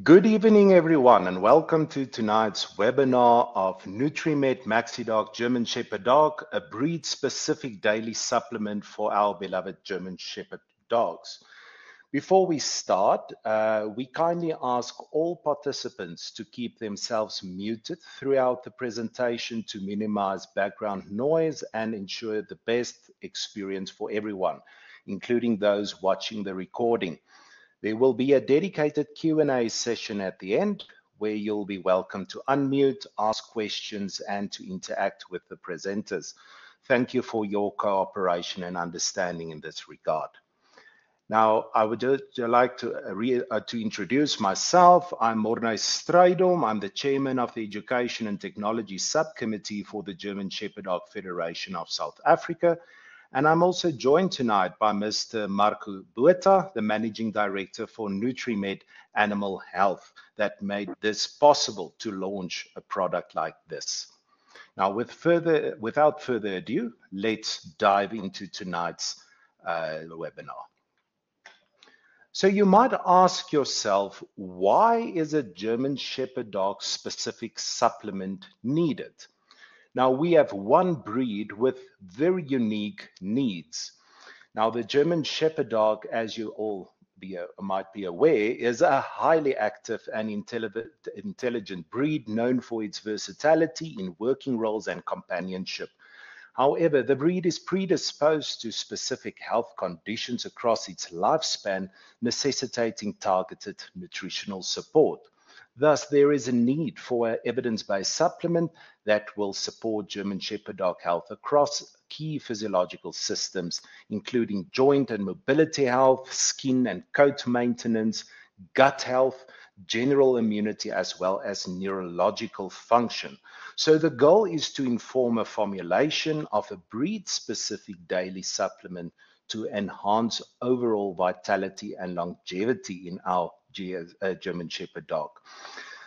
Good evening, everyone, and welcome to tonight's webinar of NutriMed MaxiDog German Shepherd Dog, a breed-specific daily supplement for our beloved German Shepherd dogs. Before we start, we kindly ask all participants to keep themselves muted throughout the presentation to minimize background noise and ensure the best experience for everyone, including those watching the recording. There will be a dedicated Q&A session at the end where you'll be welcome to unmute, ask questions, and to interact with the presenters. Thank you for your cooperation and understanding in this regard. Now, I would like to introduce myself. I'm Morné Strydom. I'm the chairman of the Education and Technology Subcommittee for the German Shepherd Dog Federation of South Africa. And I'm also joined tonight by Mr. Marco Botha, the Managing Director for NutriMed Animal Health, that made this possible to launch a product like this. Now, without further ado, let's dive into tonight's webinar. So you might ask yourself, why is a German Shepherd Dog specific supplement needed? Now, we have one breed with very unique needs. Now, the German Shepherd Dog, as you all might be aware, is a highly active and intelligent breed known for its versatility in working roles and companionship. However, the breed is predisposed to specific health conditions across its lifespan, necessitating targeted nutritional support. Thus, there is a need for an evidence-based supplement that will support German Shepherd Dog health across key physiological systems, including joint and mobility health, skin and coat maintenance, gut health, general immunity, as well as neurological function. So the goal is to inform a formulation of a breed-specific daily supplement to enhance overall vitality and longevity in our German Shepherd Dog.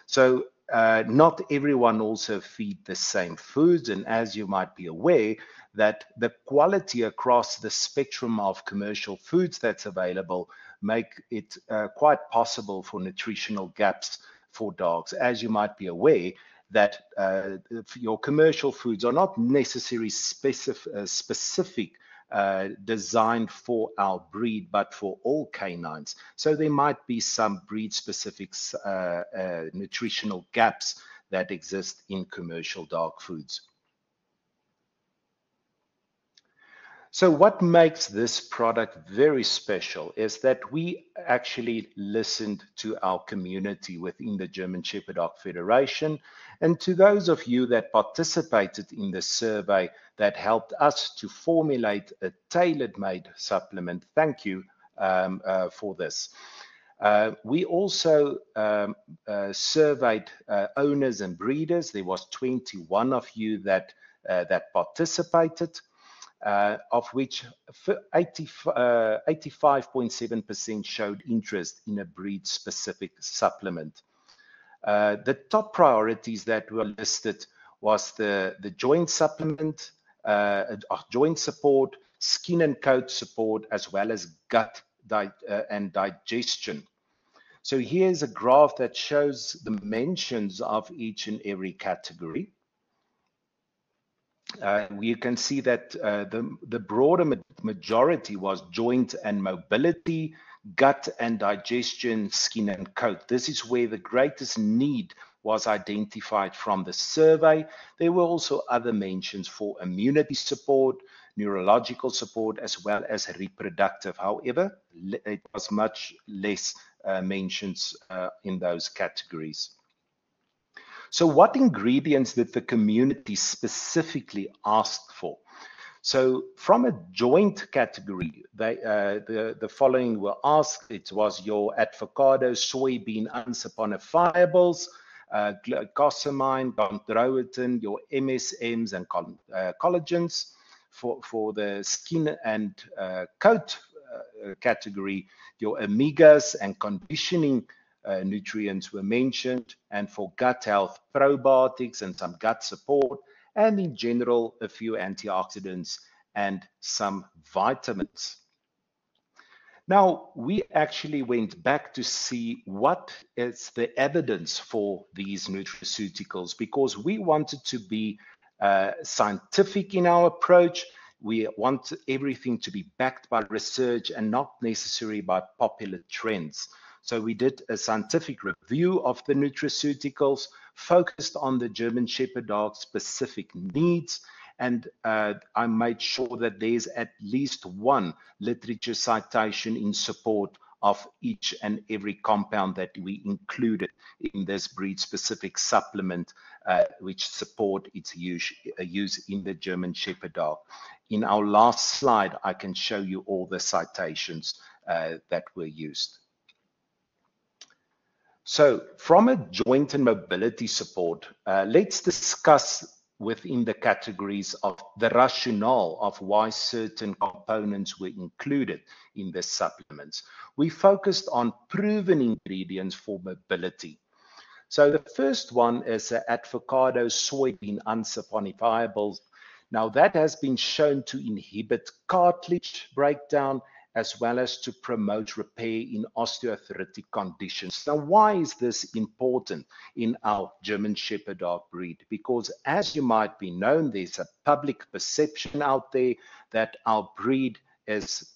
So not everyone also feed the same foods, and as you might be aware, that the quality across the spectrum of commercial foods that's available make it quite possible for nutritional gaps for dogs. As you might be aware, that your commercial foods are not necessarily specific designed for our breed, but for all canines. So there might be some breed-specific nutritional gaps that exist in commercial dog foods. So what makes this product very special is that we actually listened to our community within the German Shepherd Dog Federation, and to those of you that participated in the survey that helped us to formulate a tailor-made supplement. Thank you for this. We also surveyed owners and breeders. There was 21 of you that participated. Of which 85.7% showed interest in a breed-specific supplement. The top priorities that were listed was the joint supplement, joint support, skin and coat support, as well as gut and digestion. So here's a graph that shows the mentions of each and every category. You can see that the broader majority was joint and mobility, gut and digestion, skin and coat. This is where the greatest need was identified from the survey. There were also other mentions for immunity support, neurological support, as well as reproductive. However, it was much less mentions in those categories. So what ingredients did the community specifically ask for? So from a joint category, the following were asked. It was your avocado, soybean, unsaponifiables, glucosamine, chondroitin, your MSMs and collagens. For the skin and coat category, your omegas and conditioning nutrients were mentioned, and for gut health, probiotics and some gut support, and in general, a few antioxidants and some vitamins. Now, we actually went back to see what is the evidence for these nutraceuticals because we wanted to be scientific in our approach. We want everything to be backed by research and not necessarily by popular trends. So we did a scientific review of the nutraceuticals, focused on the German Shepherd dog specific needs, and I made sure that there's at least one literature citation in support of each and every compound that we included in this breed-specific supplement, which support its use in the German Shepherd dog. In our last slide, I can show you all the citations that were used. So from a joint and mobility support, let's discuss within the categories of the rationale of why certain components were included in the supplements. We focused on proven ingredients for mobility. So the first one is avocado soybean unsaponifiables. Now that has been shown to inhibit cartilage breakdown as well as to promote repair in osteoarthritic conditions. Now, why is this important in our German Shepherd dog breed? Because as you might be known, there's a public perception out there that our breed is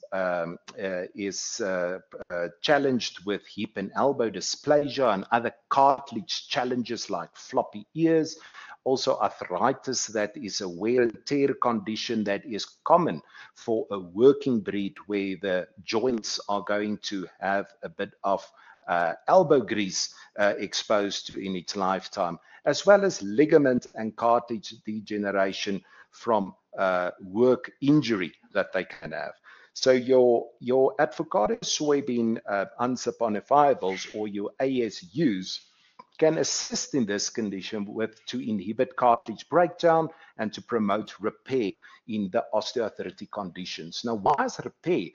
challenged with hip and elbow dysplasia and other cartilage challenges like floppy ears. Also arthritis, that is a wear and tear condition that is common for a working breed where the joints are going to have a bit of elbow grease exposed in its lifetime, as well as ligament and cartilage degeneration from work injury that they can have. So your avocado soybean unsaponifiables or your ASUs can assist in this condition to inhibit cartilage breakdown and to promote repair in the osteoarthritic conditions. Now, why is repair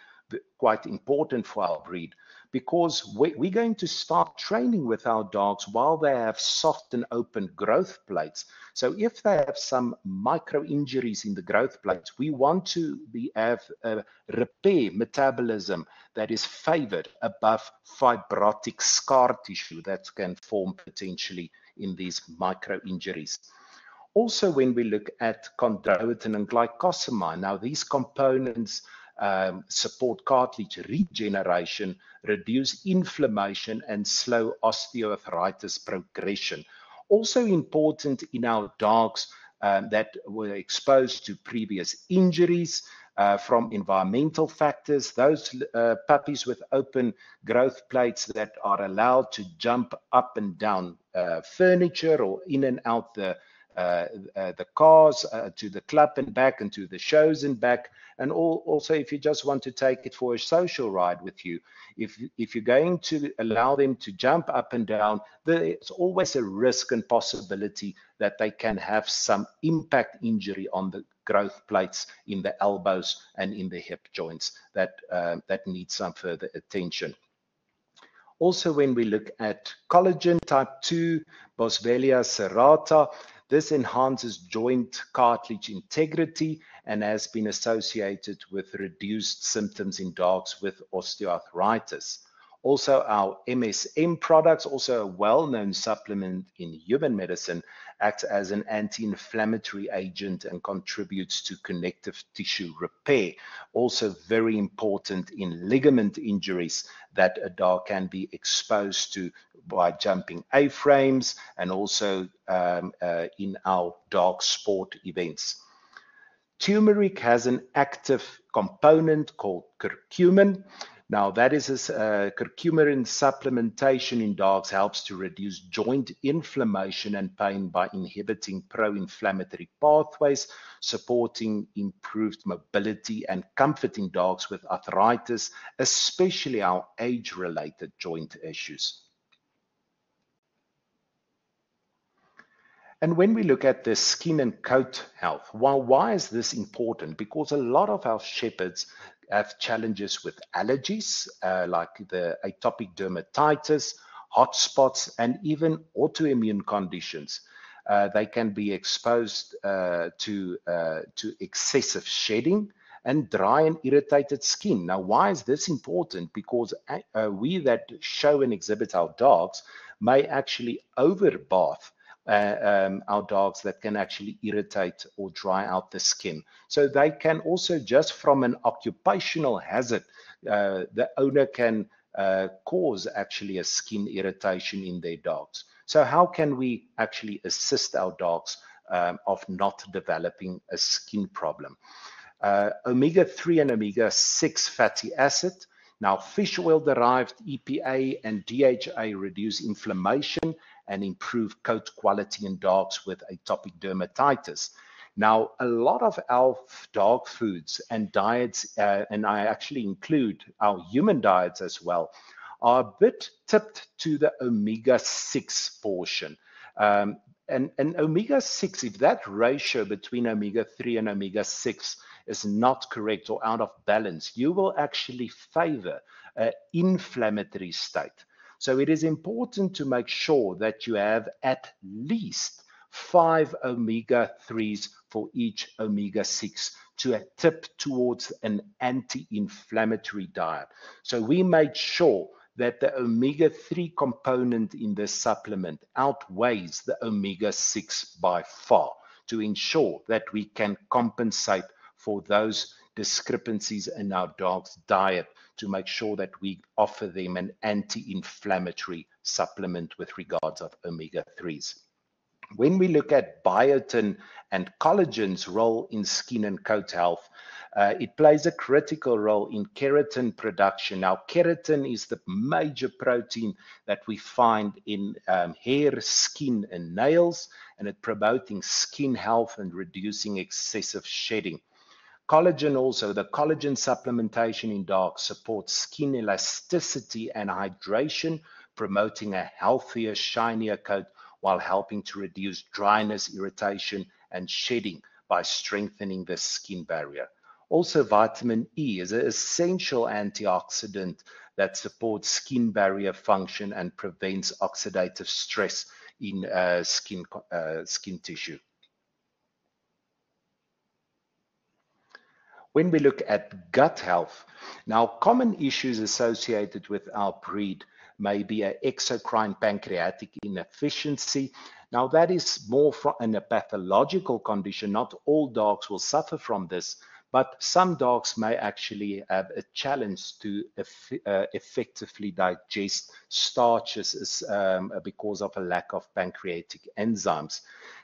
quite important for our breed? Because we're going to start training with our dogs while they have soft and open growth plates. So if they have some micro injuries in the growth plates, we want to have a repair metabolism that is favored above fibrotic scar tissue that can form potentially in these micro injuries. Also, when we look at chondroitin and glycosamine, now these components support cartilage regeneration, reduce inflammation, and slow osteoarthritis progression. Also important in our dogs that were exposed to previous injuries from environmental factors, those puppies with open growth plates that are allowed to jump up and down furniture or in and out the cars to the club and back and to the shows and back. And also, if you just want to take it for a social ride with you, if you're going to allow them to jump up and down, there's always a risk and possibility that they can have some impact injury on the growth plates in the elbows and in the hip joints that need some further attention. Also, when we look at collagen type 2, Boswellia serrata, this enhances joint cartilage integrity and has been associated with reduced symptoms in dogs with osteoarthritis. Also, our MSM products, also a well-known supplement in human medicine, acts as an anti-inflammatory agent and contributes to connective tissue repair. Also very important in ligament injuries that a dog can be exposed to by jumping A-frames and also in our dog sport events. Turmeric has an active component called curcumin. Now, that is curcumin supplementation in dogs helps to reduce joint inflammation and pain by inhibiting pro-inflammatory pathways, supporting improved mobility and comforting dogs with arthritis, especially our age-related joint issues. And when we look at the skin and coat health, why is this important? Because a lot of our shepherds have challenges with allergies, like the atopic dermatitis, hot spots, and even autoimmune conditions. They can be exposed to excessive shedding, and dry and irritated skin. Now, why is this important? Because we that show and exhibit our dogs may actually overbath our dogs that can actually irritate or dry out the skin. So they can also, just from an occupational hazard, the owner can cause actually a skin irritation in their dogs. So how can we actually assist our dogs of not developing a skin problem? Omega-3 and omega-6 fatty acid. Now, fish oil derived EPA and DHA reduce inflammation and improve coat quality in dogs with atopic dermatitis. Now, a lot of our dog foods and diets, and I actually include our human diets as well, are a bit tipped to the omega-6 portion. And omega-6, if that ratio between omega-3 and omega-6 is not correct or out of balance, you will actually favor an inflammatory state. So it is important to make sure that you have at least 5 omega-3s for each omega-6 to tip towards an anti-inflammatory diet. So we made sure that the omega-3 component in this supplement outweighs the omega-6 by far to ensure that we can compensate for those discrepancies in our dog's diet to make sure that we offer them an anti-inflammatory supplement with regards of omega-3s. When we look at biotin and collagen's role in skin and coat health, it plays a critical role in keratin production. Now, keratin is the major protein that we find in hair, skin, and nails, and it promoting skin health and reducing excessive shedding. Collagen also, the collagen supplementation in dogs supports skin elasticity and hydration, promoting a healthier, shinier coat while helping to reduce dryness, irritation, and shedding by strengthening the skin barrier. Also, vitamin E is an essential antioxidant that supports skin barrier function and prevents oxidative stress in skin tissue. When we look at gut health, now common issues associated with our breed may be an exocrine pancreatic inefficiency. Now that is more in a pathological condition. Not all dogs will suffer from this, but some dogs may actually have a challenge to effectively digest starches because of a lack of pancreatic enzymes.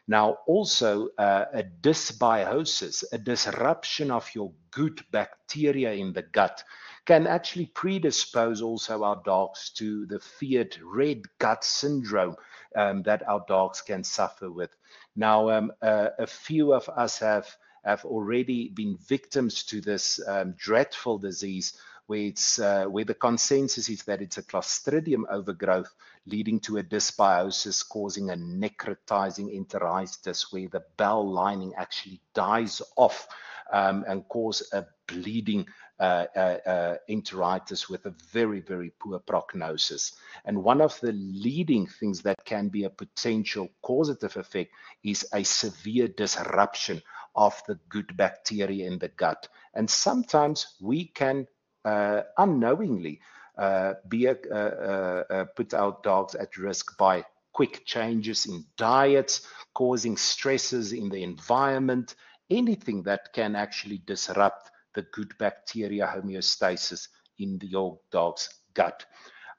Now, also a dysbiosis, a disruption of your good bacteria in the gut, can actually predispose also our dogs to the feared red gut syndrome that our dogs can suffer with. Now, a few of us have already been victims to this dreadful disease where the consensus is that it's a Clostridium overgrowth leading to a dysbiosis causing a necrotizing enteritis where the bowel lining actually dies off and cause a bleeding enteritis with a very, very poor prognosis. And one of the leading things that can be a potential causative effect is a severe disruption of the good bacteria in the gut. And sometimes we can unknowingly put our dogs at risk by quick changes in diets, causing stresses in the environment, anything that can actually disrupt the good bacteria homeostasis in your dog's gut.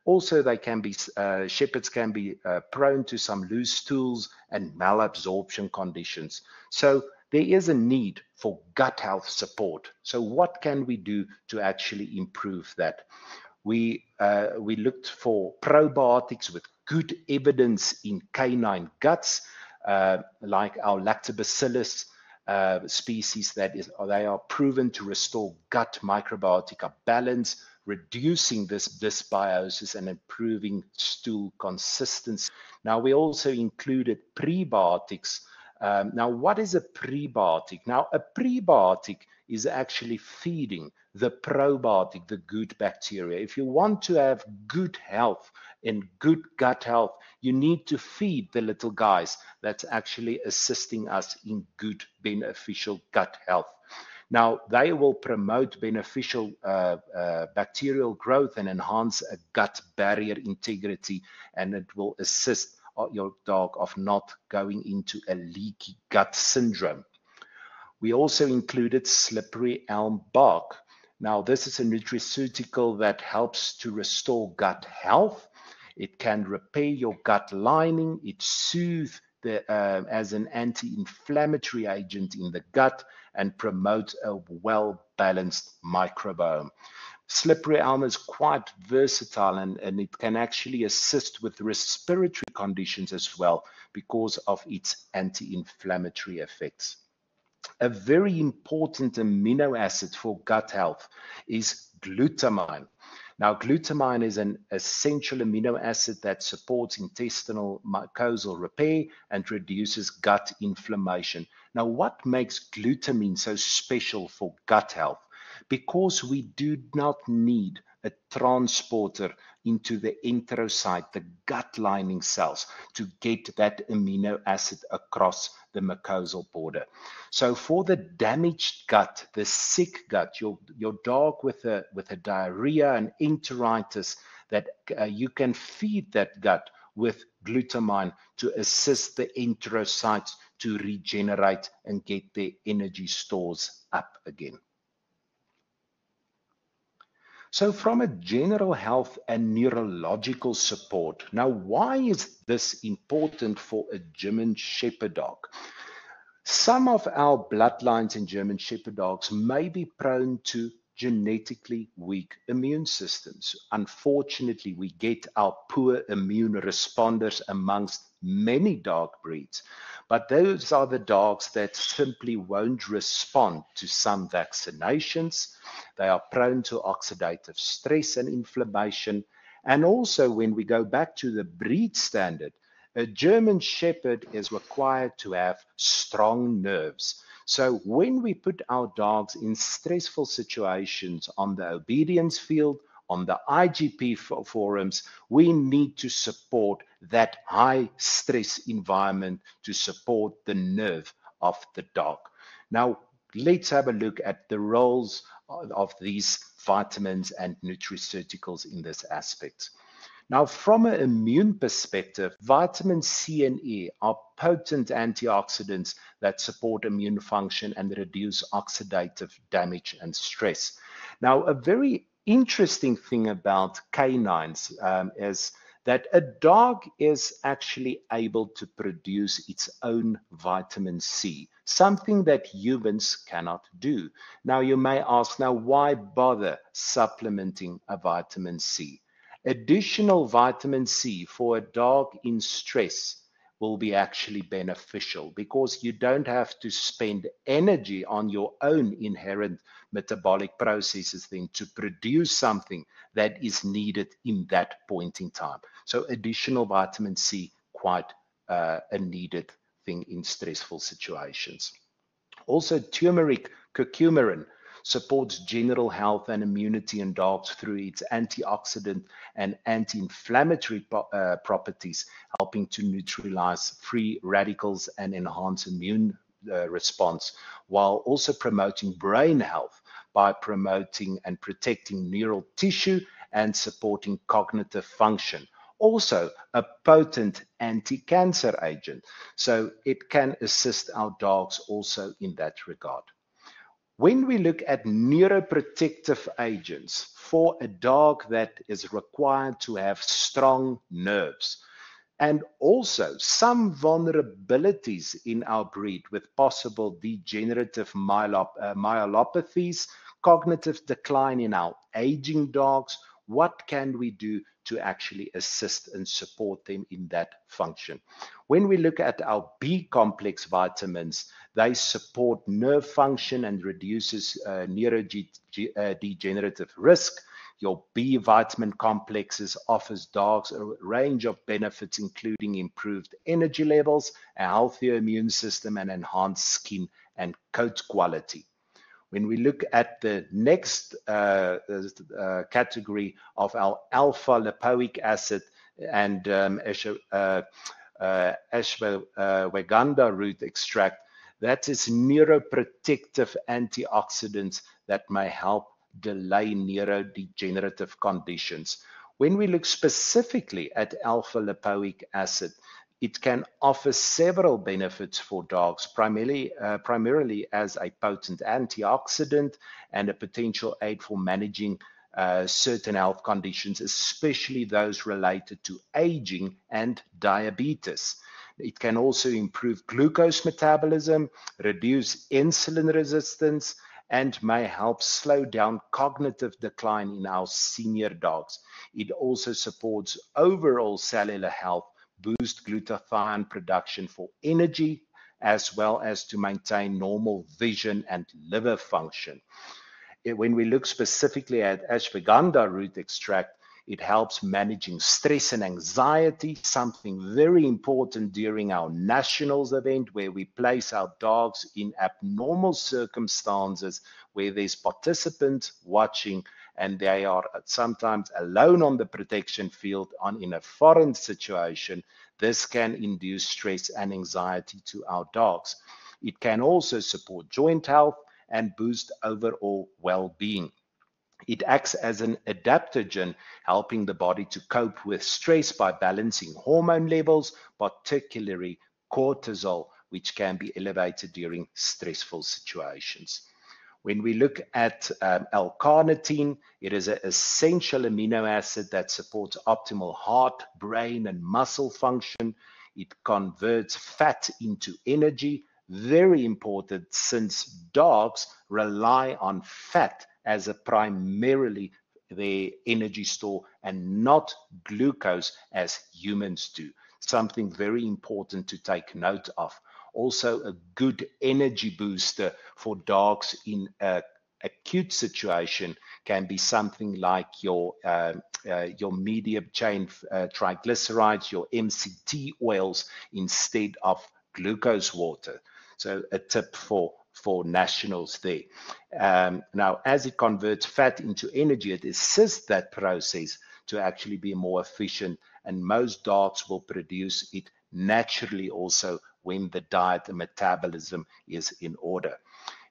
Also, they can be shepherds can be prone to some loose stools and malabsorption conditions. So there is a need for gut health support. So what can we do to actually improve that? We looked for probiotics with good evidence in canine guts, like our lactobacillus species they are proven to restore gut microbiotic balance, reducing this dysbiosis and improving stool consistency. Now, we also included prebiotics. Now, what is a prebiotic? Now, a prebiotic is actually feeding the probiotic, the good bacteria. If you want to have good health and good gut health, you need to feed the little guys that's actually assisting us in good, beneficial gut health. Now, they will promote beneficial bacterial growth and enhance a gut barrier integrity, and it will assist your dog of not going into a leaky gut syndrome. We also included slippery elm bark. Now, this is a nutraceutical that helps to restore gut health. It can repair your gut lining. It soothes as an anti-inflammatory agent in the gut and promotes a well-balanced microbiome. Slippery elm is quite versatile, and it can actually assist with respiratory conditions as well because of its anti-inflammatory effects. A very important amino acid for gut health is glutamine. Now, glutamine is an essential amino acid that supports intestinal mucosal repair and reduces gut inflammation. Now, what makes glutamine so special for gut health? Because we do not need a transporter into the enterocyte, the gut lining cells, to get that amino acid across the mucosal border. So for the damaged gut, the sick gut, your dog with a diarrhea and enteritis, that you can feed that gut with glutamine to assist the enterocytes to regenerate and get their energy stores up again. So from a general health and neurological support, now why is this important for a German Shepherd dog? Some of our bloodlines in German Shepherd dogs may be prone to genetically weak immune systems. Unfortunately, we get our poor immune responders amongst many dog breeds, but those are the dogs that simply won't respond to some vaccinations. They are prone to oxidative stress and inflammation. And also, when we go back to the breed standard, a German Shepherd is required to have strong nerves. So when we put our dogs in stressful situations on the obedience field, on the IGP forums, we need to support that high stress environment to support the nerve of the dog. Now, let's have a look at the roles of these vitamins and nutraceuticals in this aspect. Now, from an immune perspective, vitamin C and E are potent antioxidants that support immune function and reduce oxidative damage and stress. Now, a very interesting thing about canines is that a dog is actually able to produce its own vitamin C, something that humans cannot do. Now, you may ask, now why bother supplementing a vitamin C? Additional vitamin C for a dog in stress will be actually beneficial because you don't have to spend energy on your own inherent metabolic processes then to produce something that is needed in that point in time. So additional vitamin C, quite a needed thing in stressful situations. Also, turmeric, curcumin, supports general health and immunity in dogs through its antioxidant and anti-inflammatory properties, helping to neutralize free radicals and enhance immune response, while also promoting brain health by promoting and protecting neural tissue and supporting cognitive function. Also a potent anti-cancer agent, so it can assist our dogs also in that regard. When we look at neuroprotective agents for a dog that is required to have strong nerves, and also some vulnerabilities in our breed with possible degenerative myelopathies, cognitive decline in our aging dogs, what can we do to actually assist and support them in that function? When we look at our B complex vitamins, they support nerve function and reduces neurodegenerative risk. Your B vitamin complexes offers dogs a range of benefits, including improved energy levels, a healthier immune system, and enhanced skin and coat quality. When we look at the next category of our alpha lipoic acid and ashwagandha root extract, That is neuroprotective antioxidants that may help delay neurodegenerative conditions. When we look specifically at alpha lipoic acid, it can offer several benefits for dogs, primarily as a potent antioxidant and a potential aid for managing certain health conditions, especially those related to aging and diabetes. It can also improve glucose metabolism, reduce insulin resistance, and may help slow down cognitive decline in our senior dogs. It also supports overall cellular health, boost glutathione production for energy, as well as to maintain normal vision and liver function. When we look specifically at ashwagandha root extract, it helps managing stress and anxiety, something very important during our nationals event where we place our dogs in abnormal circumstances where there's participants watching and they are sometimes alone on the protection field in a foreign situation. This can induce stress and anxiety to our dogs. It can also support joint health and boost overall well-being. It acts as an adaptogen, helping the body to cope with stress by balancing hormone levels, particularly cortisol, which can be elevated during stressful situations. When we look at L-carnitine, it is an essential amino acid that supports optimal heart, brain, and muscle function. It converts fat into energy, very important since dogs rely on fat as a primarily their energy store and not glucose as humans do. Something very important to take note of. Also a good energy booster for dogs in a acute situation can be something like your medium chain triglycerides, your MCT oils instead of glucose water. So a tip for nationals there. Now, as it converts fat into energy, it assists that process to actually be more efficient, and most dogs will produce it naturally also when the diet and metabolism is in order.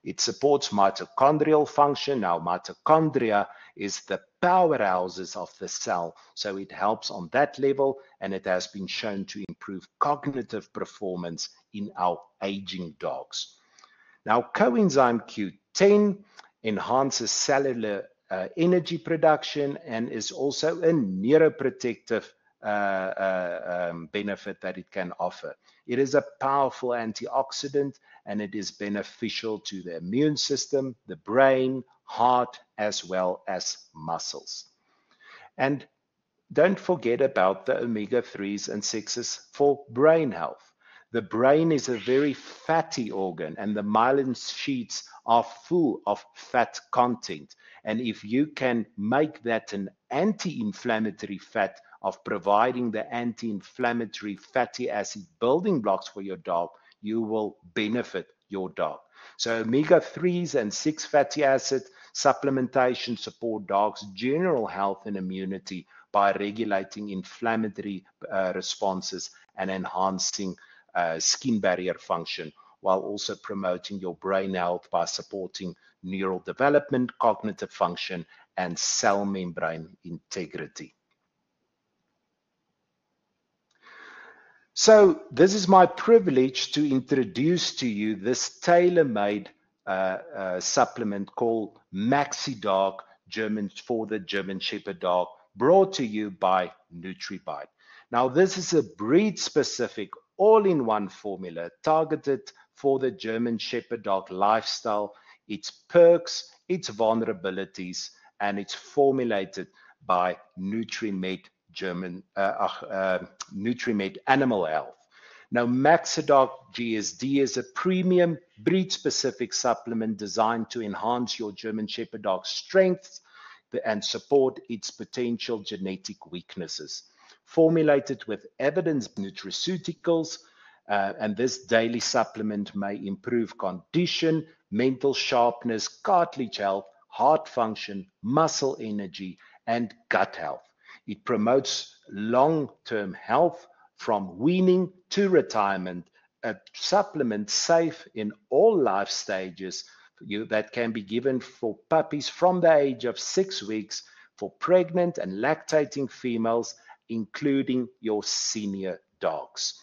It supports mitochondrial function. Now, mitochondria is the powerhouses of the cell, so it helps on that level, and it has been shown to improve cognitive performance in our aging dogs. Now, coenzyme Q10 enhances cellular energy production and is also a neuroprotective benefit that it can offer. It is a powerful antioxidant and it is beneficial to the immune system, the brain, heart, as well as muscles. And don't forget about the omega-3s and 6s for brain health. The brain is a very fatty organ and the myelin sheets are full of fat content. And if you can make that an anti-inflammatory fat of providing the anti-inflammatory fatty acid building blocks for your dog, you will benefit your dog. So omega-3s and 6 fatty acid supplementation support dogs' general health and immunity by regulating inflammatory responses and enhancing skin barrier function, while also promoting your brain health by supporting neural development, cognitive function, and cell membrane integrity. So this is my privilege to introduce to you this tailor-made supplement called MaxiDog for the German Shepherd dog, brought to you by NutriBite. Now, this is a breed-specific, all-in-one formula targeted for the German Shepherd dog lifestyle, its perks, its vulnerabilities, and it's formulated by NutriMed NutriMed Animal Health. Now, MaxiDog GSD is a premium breed-specific supplement designed to enhance your German Shepherd dog's strengths and support its potential genetic weaknesses. Formulated with evidence nutraceuticals, and this daily supplement may improve condition, mental sharpness, cartilage health, heart function, muscle energy, and gut health. It promotes long-term health from weaning to retirement a supplement safe in all life stages that can be given for puppies from the age of 6 weeks, for pregnant and lactating females, including your senior dogs.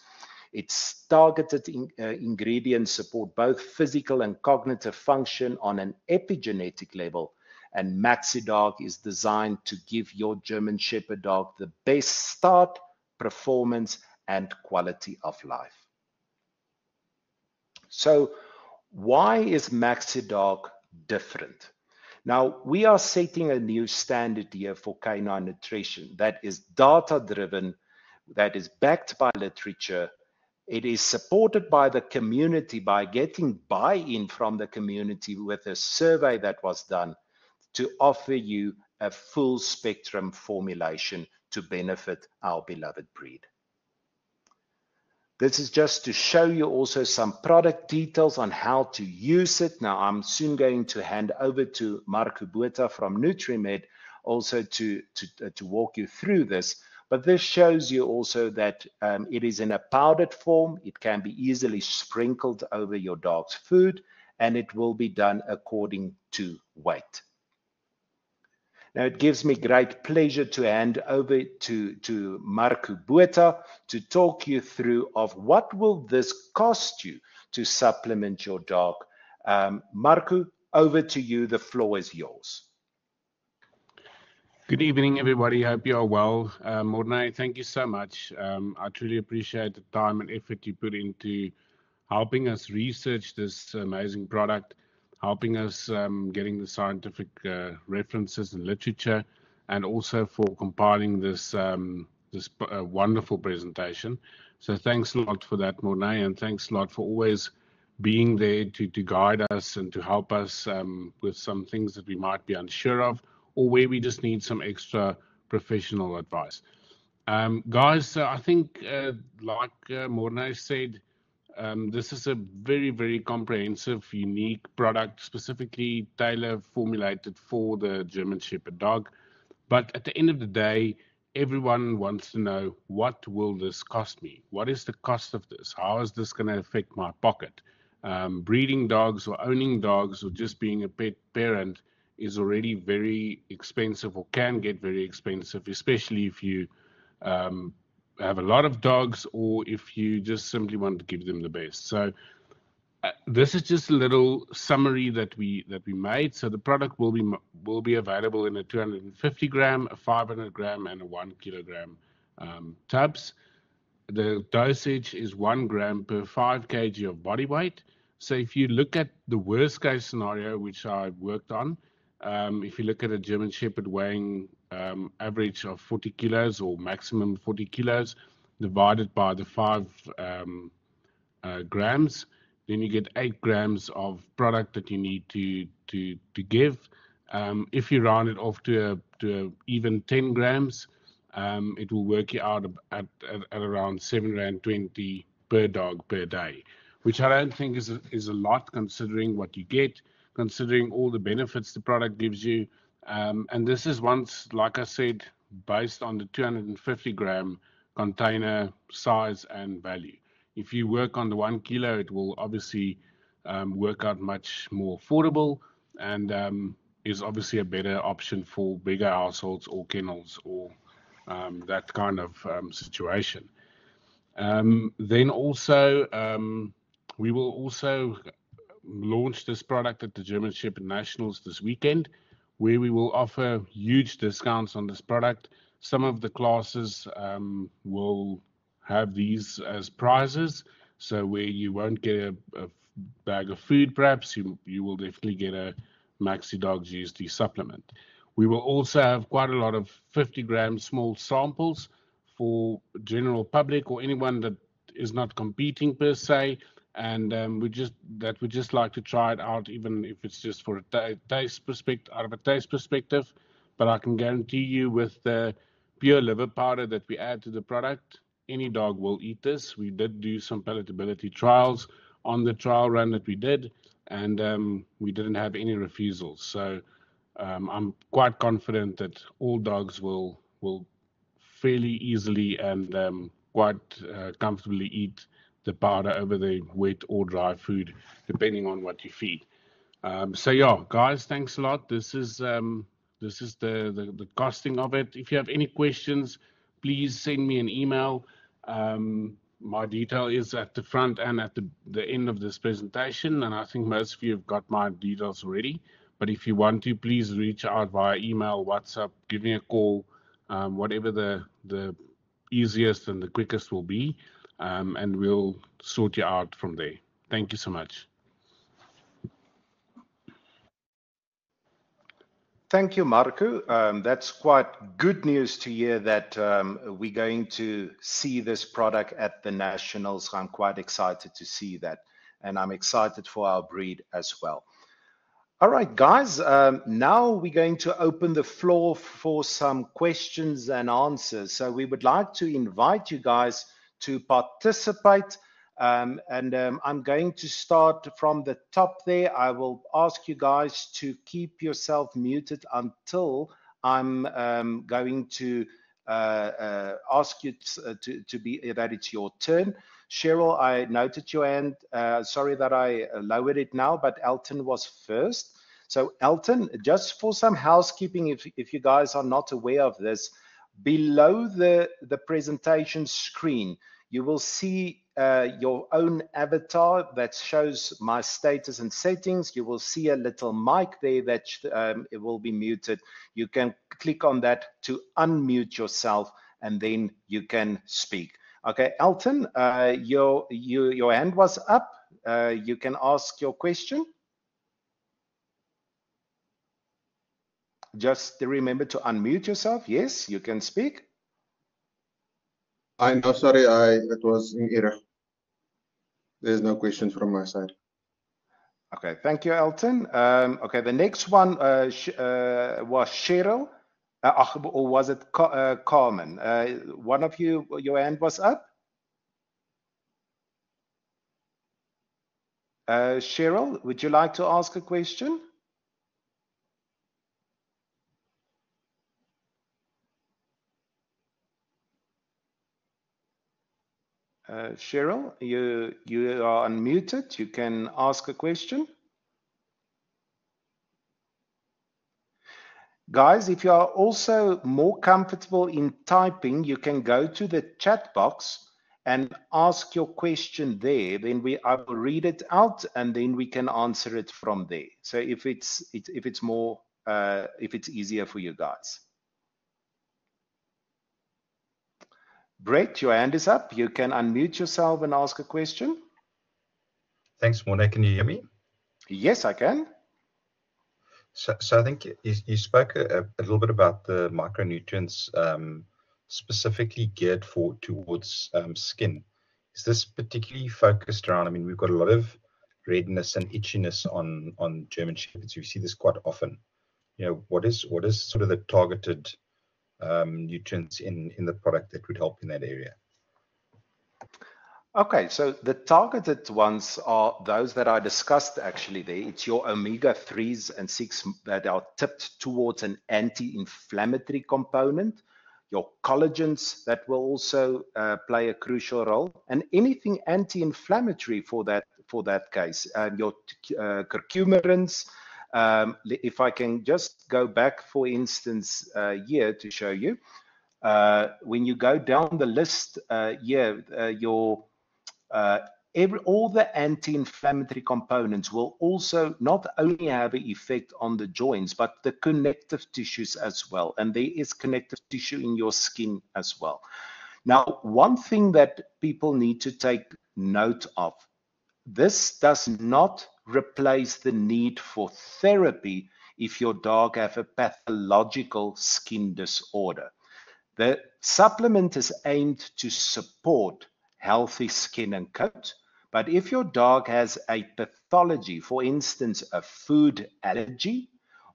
Its targeted ingredients support both physical and cognitive function on an epigenetic level, and MaxiDog is designed to give your German Shepherd dog the best start, performance, and quality of life. So, why is MaxiDog different? Now, we are setting a new standard here for canine nutrition that is data-driven, that is backed by literature. It is supported by the community, by getting buy-in from the community with a survey that was done to offer you a full spectrum formulation to benefit our beloved breed. This is just to show you also some product details on how to use it. Now, I'm soon going to hand over to Marco Botha from NutriMed also to walk you through this. But this shows you also that it is in a powdered form. It can be easily sprinkled over your dog's food, and it will be done according to weight. Now, it gives me great pleasure to hand over to Marco Botha to talk you through of what will this cost you to supplement your dog. Marco, over to you. The floor is yours. Good evening, everybody. Hope you are well. Morné, thank you so much. I truly appreciate the time and effort you put into helping us research this amazing product, helping us getting the scientific references and literature, and also for compiling this wonderful presentation. So thanks a lot for that, Morné, and thanks a lot for always being there to guide us and to help us with some things that we might be unsure of, or where we just need some extra professional advice. Guys, I think, like Morné said, this is a very, very comprehensive, unique product, specifically tailor-formulated for the German Shepherd dog. But at the end of the day, everyone wants to know, what will this cost me? What is the cost of this? How is this going to affect my pocket? Breeding dogs or owning dogs or just being a pet parent is already very expensive, or can get very expensive, especially if you have a lot of dogs or if you just simply want to give them the best. So this is just a little summary that we made. So the product will be available in a 250 gram, a 500 gram, and a 1 kilogram tubs. The dosage is 1 gram per 5 kg of body weight. So if you look at the worst case scenario, which I worked on, if you look at a German Shepherd weighing average of 40 kilos or maximum 40 kilos, divided by the 5 grams, then you get 8 grams of product that you need to give. If you round it off to a even 10 grams, it will work you out at around 7.20 per dog per day, which I don't think is a lot considering what you get, considering all the benefits the product gives you. And this is once, like I said, based on the 250 gram container size and value. If you work on the 1 kilo, it will obviously work out much more affordable, and is obviously a better option for bigger households or kennels or that kind of situation. Then also, we will also launch this product at the German Shepherd Nationals this weekend, where we will offer huge discounts on this product. Some of the classes will have these as prizes, so where you won't get a bag of food, perhaps you will definitely get a MaxiDog GSD supplement. We will also have quite a lot of 50 gram small samples for general public or anyone that is not competing per se, and we just like to try it out, even if it's just for a taste perspective, out of a taste perspective. But I can guarantee you, with the pure liver powder that we add to the product, any dog will eat this. We did do some palatability trials on the trial run that we did, and we didn't have any refusals. So I'm quite confident that all dogs will fairly easily and quite comfortably eat the powder over the wet or dry food, depending on what you feed. So yeah, guys, thanks a lot. This is the costing of it. If you have any questions, please send me an email. My detail is at the front and at the end of this presentation, and I think most of you have got my details already. But if you want to, please reach out via email, WhatsApp, give me a call, whatever the easiest and the quickest will be, and we'll sort you out from there. Thank you so much. Thank you, Marco. That's quite good news to hear that we're going to see this product at the Nationals. I'm quite excited to see that, and I'm excited for our breed as well. All right, guys, now we're going to open the floor for some questions and answers. So we would like to invite you guys to participate. I'm going to start from the top there. I will ask you guys to keep yourself muted until I'm going to ask you to be that it's your turn. Cheryl, I noted your hand. Sorry that I lowered it now, but Elton was first. So Elton, just for some housekeeping, if you guys are not aware of this, below the presentation screen, you will see your own avatar that shows my status and settings. You will see a little mic there that it will be muted. You can click on that to unmute yourself, and then you can speak. Okay, Elton, your hand was up. You can ask your question. Just remember to unmute yourself. Yes, you can speak. I know, sorry, it was in error. There's no questions from my side. Okay, thank you, Elton. Okay, the next one was Cheryl, or was it Carmen? One of you, your hand was up. Cheryl, would you like to ask a question? Cheryl, you are unmuted. You can ask a question. Guys, if you are also more comfortable in typing, you can go to the chat box and ask your question there. Then I will read it out, and then we can answer it from there. So if it's easier for you guys. Brett, your hand is up. You can unmute yourself and ask a question. Thanks, Morne. Can you hear me? Yes, I can. So I think you spoke a little bit about the micronutrients specifically geared towards skin. Is this particularly focused around? I mean, we've got a lot of redness and itchiness on German Shepherds. We see this quite often. You know, what is sort of the targeted nutrients in the product that would help in that area? Okay, so the targeted ones are those that I discussed actually there. It's your omega-3s and 6 that are tipped towards an anti-inflammatory component, your collagens that will also play a crucial role, and anything anti-inflammatory for that case, your curcumirins. If I can just go back, for instance, here to show you, when you go down the list all the anti-inflammatory components will also not only have an effect on the joints, but the connective tissues as well. And there is connective tissue in your skin as well. Now, one thing that people need to take note of, this does not replace the need for therapy if your dog have a pathological skin disorder. The supplement is aimed to support healthy skin and coat, but if your dog has a pathology, for instance, a food allergy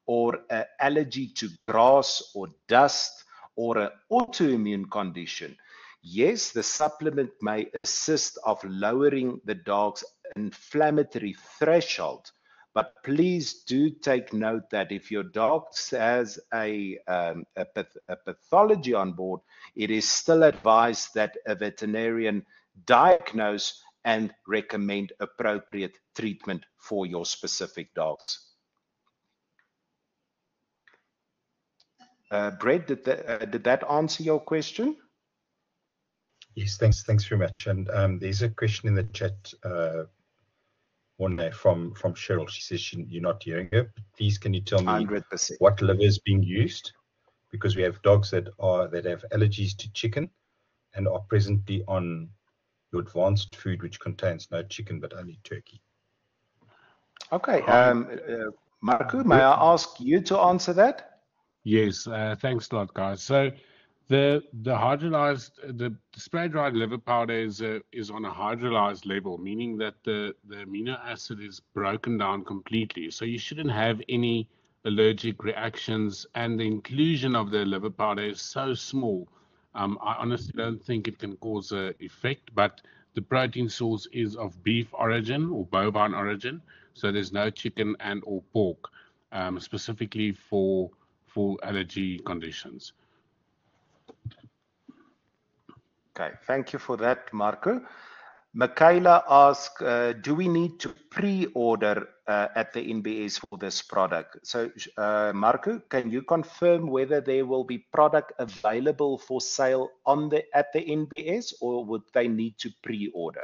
or an allergy to grass or dust or an autoimmune condition, yes, the supplement may assist of lowering the dog's inflammatory threshold, but please do take note that if your dog has a pathology on board, it is still advised that a veterinarian diagnose and recommend appropriate treatment for your specific dogs. Brett, did that answer your question? Yes, thanks very much. And there's a question in the chat, one day from Cheryl. She says you're not hearing her. But please, can you tell me 100%. what liver is being used? Because we have dogs that have allergies to chicken and are presently on your advanced food, which contains no chicken but only turkey. Okay, Marco, may I ask you to answer that? Yes, thanks a lot, guys. So the spray dried liver powder is on a hydrolyzed level, meaning that the amino acid is broken down completely. So you shouldn't have any allergic reactions, and the inclusion of the liver powder is so small. I honestly don't think it can cause an effect, but the protein source is of beef origin or bovine origin, so there's no chicken and or pork, specifically for allergy conditions. Okay, thank you for that, Marco. Michaela asked, do we need to pre-order at the NBS for this product? So, Marco, can you confirm whether there will be product available for sale at the NBS, or would they need to pre-order?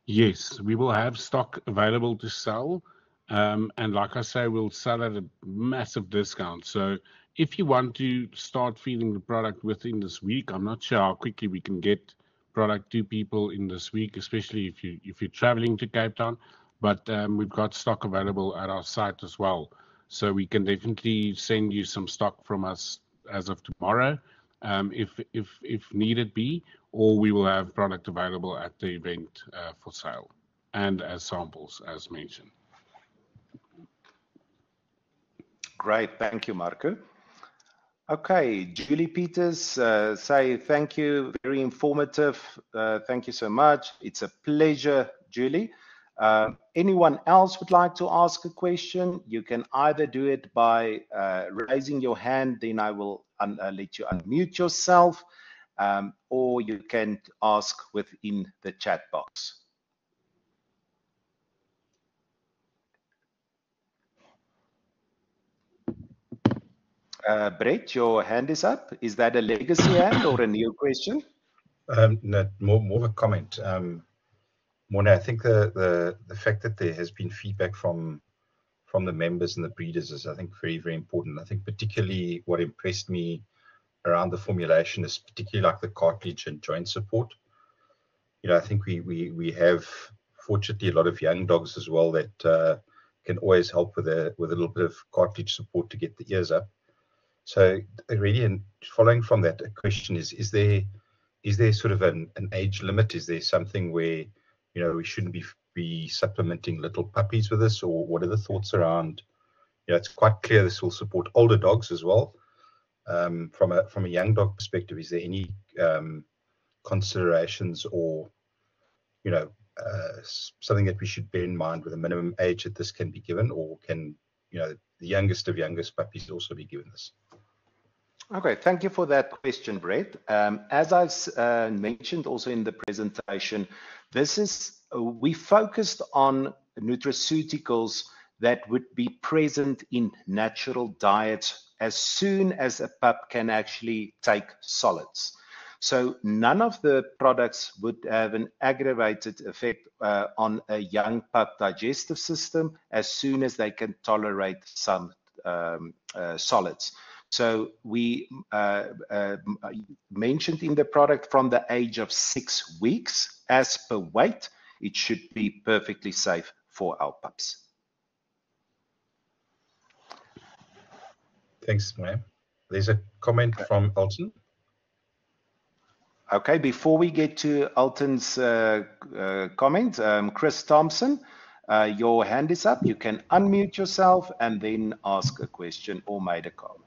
Yes, we will have stock available to sell. And like I say, we'll sell at a massive discount. So if you want to start feeding the product within this week, I'm not sure how quickly we can get product to people in this week, especially if you're traveling to Cape Town. But we've got stock available at our site as well. So we can definitely send you some stock from us as of tomorrow, if needed be, or we will have product available at the event for sale and as samples, as mentioned. Great, thank you, Marco. Okay, Julie Peters, say thank you, very informative. Thank you so much. It's a pleasure, Julie. Anyone else would like to ask a question? You can either do it by raising your hand, then I will let you unmute yourself, or you can ask within the chat box. Brett, your hand is up. Is that a legacy hand or a new question? No, more of a comment. Morne, I think the fact that there has been feedback from the members and the breeders is, I think, very, very important. I think particularly what impressed me around the formulation is particularly like the cartilage and joint support. You know, I think we have, fortunately, a lot of young dogs as well that can always help with a little bit of cartilage support to get the ears up. So really, and following from that, a question is there sort of an age limit? Is there something where, you know, we shouldn't be supplementing little puppies with this, or what are the thoughts around? You know, it's quite clear this will support older dogs as well. From a young dog perspective, is there any considerations or, you know, something that we should bear in mind with a minimum age that this can be given, or can, you know, the youngest of youngest puppies also be given this? Okay, thank you for that question, Brett. As I've mentioned also in the presentation, we focused on nutraceuticals that would be present in natural diets as soon as a pup can actually take solids. So none of the products would have an aggravated effect on a young pup digestive system as soon as they can tolerate some solids. So we mentioned in the product from the age of 6 weeks, as per weight, it should be perfectly safe for our pups. Thanks, ma'am. There's a comment from Elton. Okay, before we get to Elton's comment, Chris Thompson, your hand is up. You can unmute yourself and then ask a question or make a comment.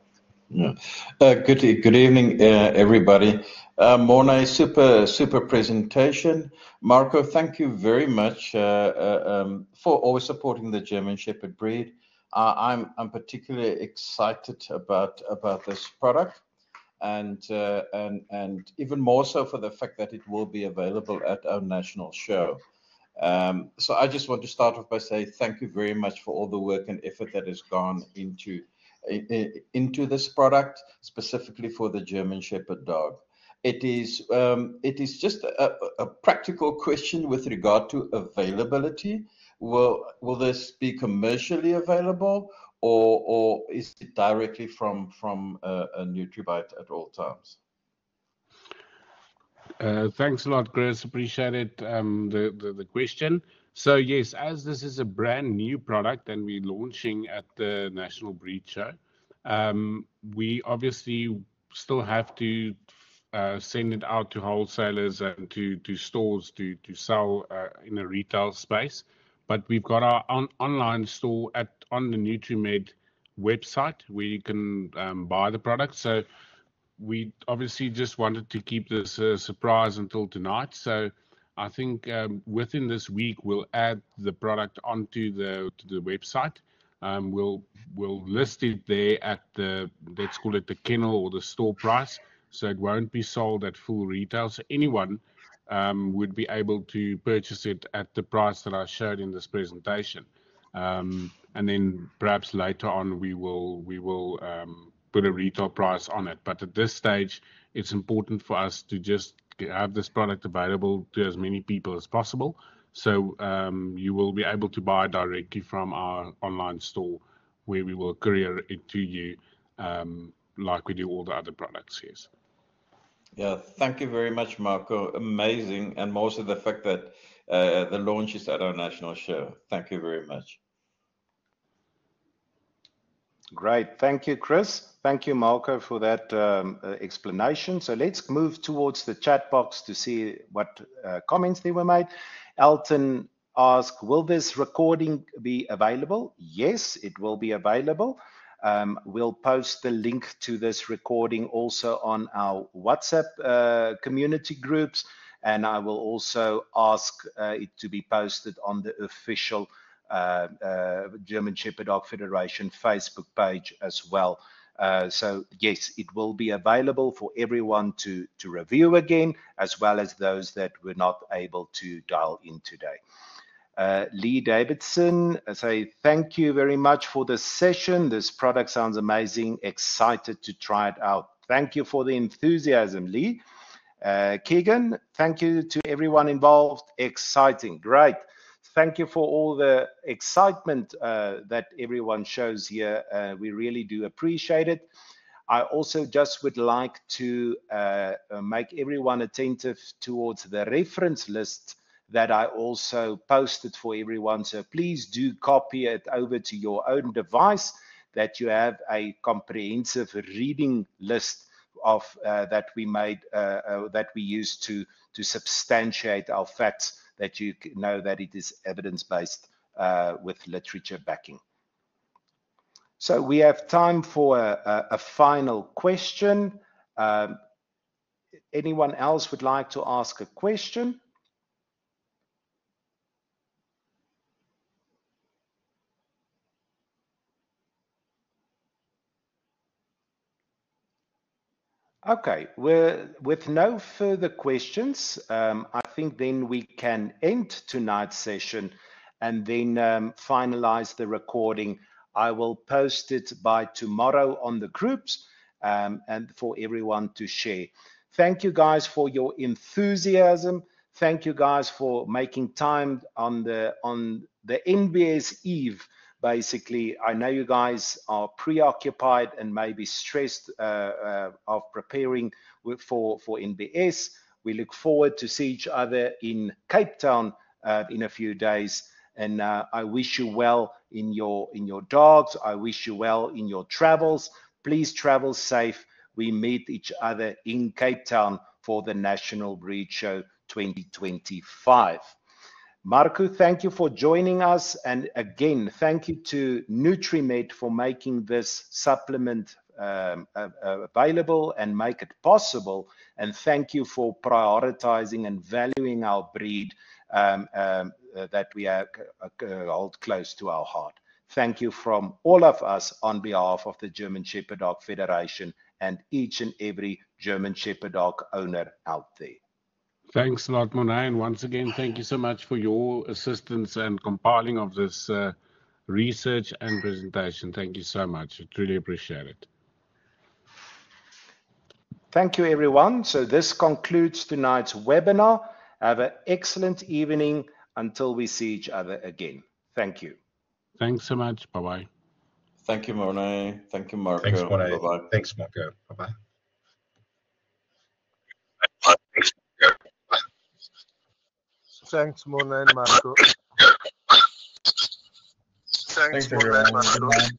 Yeah. Good evening, everybody. Morne, super presentation. Marco, thank you very much for always supporting the German Shepherd breed. I'm particularly excited about this product. and even more so for the fact that it will be available at our national show. So I just want to start off by saying thank you very much for all the work and effort that has gone into this product, specifically for the German Shepherd dog. It is just a practical question with regard to availability. Will this be commercially available, or is it directly from a NutriBite at all times? Thanks a lot, Chris. Appreciate it. The question. So yes, as this is a brand new product and we're launching at the National Breed Show, we obviously still have to send it out to wholesalers and to stores to sell in a retail space. But we've got our online store on the NutriMed website where you can buy the product. So we obviously just wanted to keep this a surprise until tonight. So I think within this week we'll add the product onto the website. We'll list it there at let's call it the kennel or the store price. So it won't be sold at full retail. So anyone would be able to purchase it at the price that I showed in this presentation. And then perhaps later on we will put a retail price on it. But at this stage, it's important for us to just have this product available to as many people as possible. So you will be able to buy directly from our online store where we will courier it to you like we do all the other products. Yes. Yeah, thank you very much, Marco. Amazing. And also the fact that the launch is at our national show. Thank you very much. Great. Thank you, Chris. Thank you, Marco, for that explanation. So let's move towards the chat box to see what comments they were made. Elton asked, will this recording be available? Yes, it will be available. We'll post the link to this recording also on our WhatsApp community groups, and I will also ask it to be posted on the official German Shepherd Dog Federation Facebook page as well. So yes, it will be available for everyone to review again, as well as those that were not able to dial in today. Lee Davidson say thank you very much for this session. This product sounds amazing. Excited to try it out. Thank you for the enthusiasm, Lee. Keegan, thank you to everyone involved. Exciting, great. Thank you for all the excitement that everyone shows here. We really do appreciate it. I also just would like to make everyone attentive towards the reference list that I also posted for everyone. So please do copy it over to your own device, that you have a comprehensive reading list of that we made, that we use to substantiate our facts, that you know that it is evidence-based with literature backing. So we have time for a final question. Anyone else would like to ask a question? Okay, with no further questions, I think then we can end tonight's session and then finalize the recording. I will post it by tomorrow on the groups and for everyone to share. Thank you guys for your enthusiasm. Thank you guys for making time on the NBS Eve. Basically, I know you guys are preoccupied and maybe stressed of preparing for NBS. We look forward to see each other in Cape Town in a few days. And I wish you well in your dogs. I wish you well in your travels. Please travel safe. We meet each other in Cape Town for the National Breed Show 2025. Marco, thank you for joining us. And again, thank you to NutriMed for making this supplement available and make it possible. And thank you for prioritizing and valuing our breed that we hold close to our heart. Thank you from all of us on behalf of the German Shepherd Dog Federation and each and every German Shepherd dog owner out there. Thanks a lot, Morné. And once again, thank you so much for your assistance and compiling of this research and presentation. Thank you so much. I truly appreciate it. Thank you, everyone. So this concludes tonight's webinar. Have an excellent evening until we see each other again. Thank you. Thanks so much. Bye-bye. Thank you, Morné. Thank you, Marco. Thanks, Morné. Bye-bye. Thanks, Marco. Bye-bye. Thanks, Morné and Marco. Thanks, everyone. Good night.